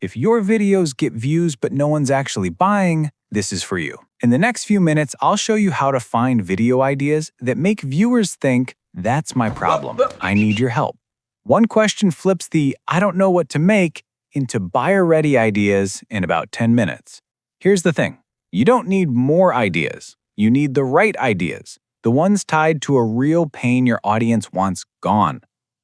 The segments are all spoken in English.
If your videos get views but no one's actually buying, this is for you. In the next few minutes, I'll show you how to find video ideas that make viewers think, that's my problem, I need your help. One question flips the I don't know what to make into buyer-ready ideas in about 10 minutes. Here's the thing. You don't need more ideas. You need the right ideas, the ones tied to a real pain your audience wants gone.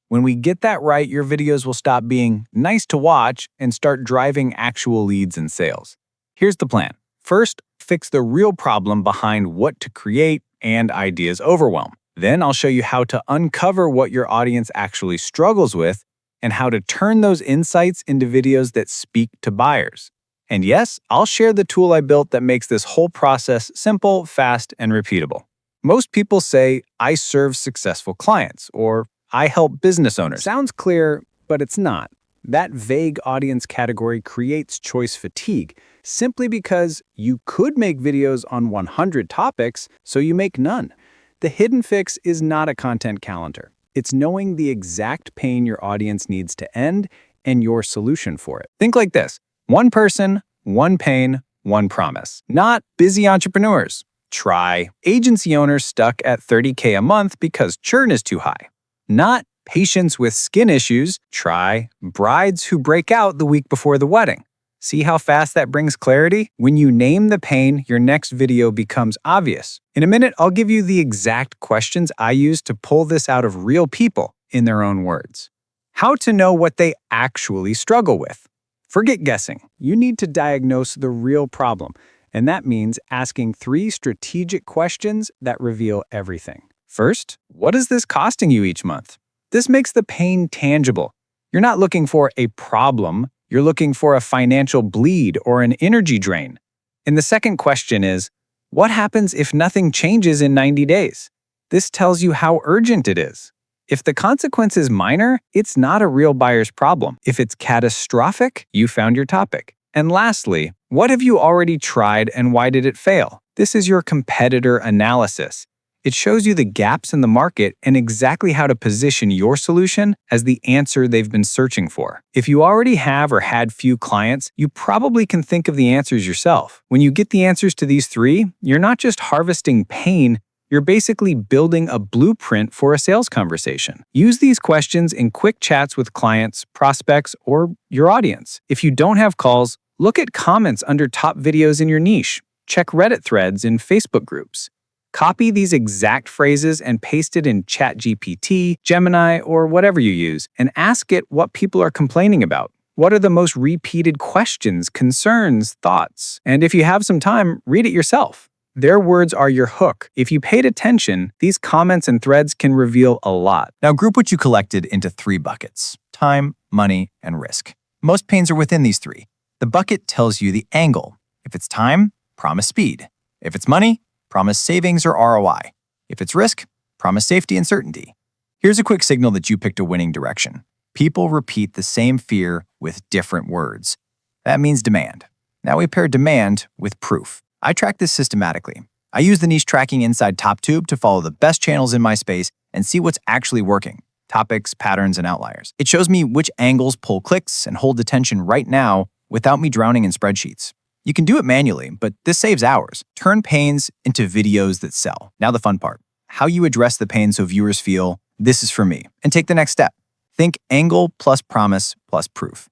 When we get that right, your videos will stop being nice to watch and start driving actual leads and sales. Here's the plan. First, fix the real problem behind what to create and ideas overwhelm. Then I'll show you how to uncover what your audience actually struggles with and how to turn those insights into videos that speak to buyers. And yes, I'll share the tool I built that makes this whole process simple, fast, and repeatable. Most people say, I serve successful clients, or I help business owners. Sounds clear, but it's not. That vague audience category creates choice fatigue, simply because you could make videos on 100 topics, so you make none. The hidden fix is not a content calendar. It's knowing the exact pain your audience needs to end and your solution for it. Think like this. One person, one pain, one promise. Not busy entrepreneurs. Try agency owners stuck at $30K a month because churn is too high. Not patients with skin issues. Try brides who break out the week before the wedding. See how fast that brings clarity? When you name the pain, your next video becomes obvious. In a minute, I'll give you the exact questions I use to pull this out of real people in their own words. How to know what they actually struggle with. Forget guessing. You need to diagnose the real problem, and that means asking 3 strategic questions that reveal everything. First, what is this costing you each month? This makes the pain tangible. You're not looking for a problem. You're looking for a financial bleed or an energy drain. And the second question is, what happens if nothing changes in 90 days? This tells you how urgent it is. If the consequence is minor, it's not a real buyer's problem. If it's catastrophic, you found your topic. And lastly, what have you already tried and why did it fail? This is your competitor analysis. It shows you the gaps in the market and exactly how to position your solution as the answer they've been searching for. If you already have or had few clients, you probably can think of the answers yourself. When you get the answers to these 3, you're not just harvesting pain, you're basically building a blueprint for a sales conversation. Use these questions in quick chats with clients, prospects, or your audience. If you don't have calls, look at comments under top videos in your niche. Check Reddit threads in Facebook groups. Copy these exact phrases and paste it in ChatGPT, Gemini, or whatever you use, and ask it what people are complaining about. What are the most repeated questions, concerns, thoughts? And if you have some time, read it yourself. Their words are your hook. If you paid attention, these comments and threads can reveal a lot. Now group what you collected into 3 buckets: time, money, and risk. Most pains are within these 3. The bucket tells you the angle. If it's time, promise speed. If it's money, promise savings or ROI. If it's risk, promise safety and certainty. Here's a quick signal that you picked a winning direction. People repeat the same fear with different words. That means demand. Now we pair demand with proof. I track this systematically. I use the niche tracking inside TopTube to follow the best channels in my space and see what's actually working. Topics, patterns, and outliers. It shows me which angles pull clicks and hold attention right now without me drowning in spreadsheets. You can do it manually, but this saves hours. Turn pains into videos that sell. Now the fun part. How you address the pain so viewers feel, this is for me. And take the next step. Think angle plus promise plus proof.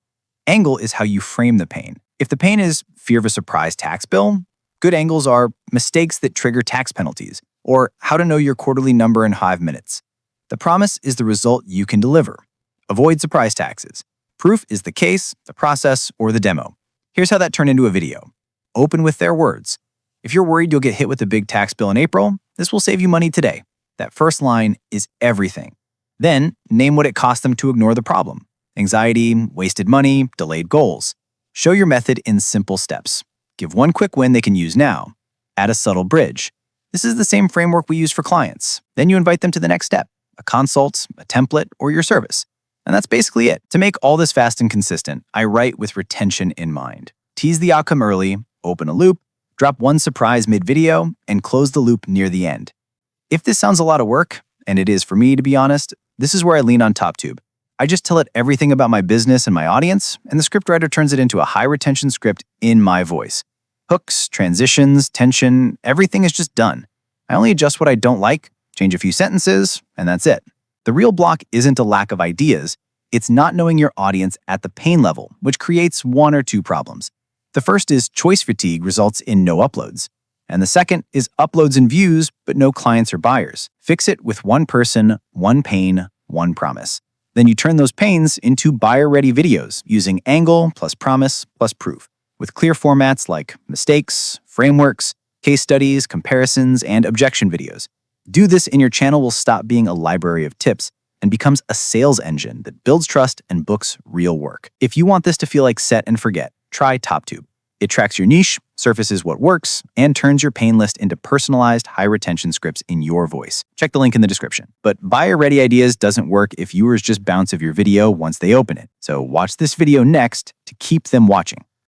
Angle is how you frame the pain. If the pain is fear of a surprise tax bill, good angles are mistakes that trigger tax penalties, or how to know your quarterly number in 5 minutes. The promise is the result you can deliver. Avoid surprise taxes. Proof is the case, the process, or the demo. Here's how that turned into a video. Open with their words. If you're worried you'll get hit with a big tax bill in April, this will save you money today. That first line is everything. Then, name what it cost them to ignore the problem. Anxiety, wasted money, delayed goals. Show your method in simple steps. Give one quick win they can use now. Add a subtle bridge. This is the same framework we use for clients. Then you invite them to the next step, a consult, a template, or your service. And that's basically it. To make all this fast and consistent, I write with retention in mind. Tease the outcome early, open a loop, drop one surprise mid-video, and close the loop near the end. If this sounds a lot of work, and it is for me to be honest, this is where I lean on TopTube. I just tell it everything about my business and my audience, and the scriptwriter turns it into a high-retention script in my voice. Hooks, transitions, tension, everything is just done. I only adjust what I don't like, change a few sentences, and that's it. The real block isn't a lack of ideas, it's not knowing your audience at the pain level, which creates one or two problems. The first is choice fatigue results in no uploads. And the second is uploads and views, but no clients or buyers. Fix it with one person, one pain, one promise. Then you turn those pains into buyer-ready videos using angle plus promise plus proof, with clear formats like mistakes, frameworks, case studies, comparisons, and objection videos. Do this and your channel will stop being a library of tips and becomes a sales engine that builds trust and books real work. If you want this to feel like set and forget, try TopTube. It tracks your niche, surfaces what works, and turns your pain list into personalized, high-retention scripts in your voice. Check the link in the description. But buyer-ready ideas doesn't work if viewers just bounce of your video once they open it. So watch this video next to keep them watching.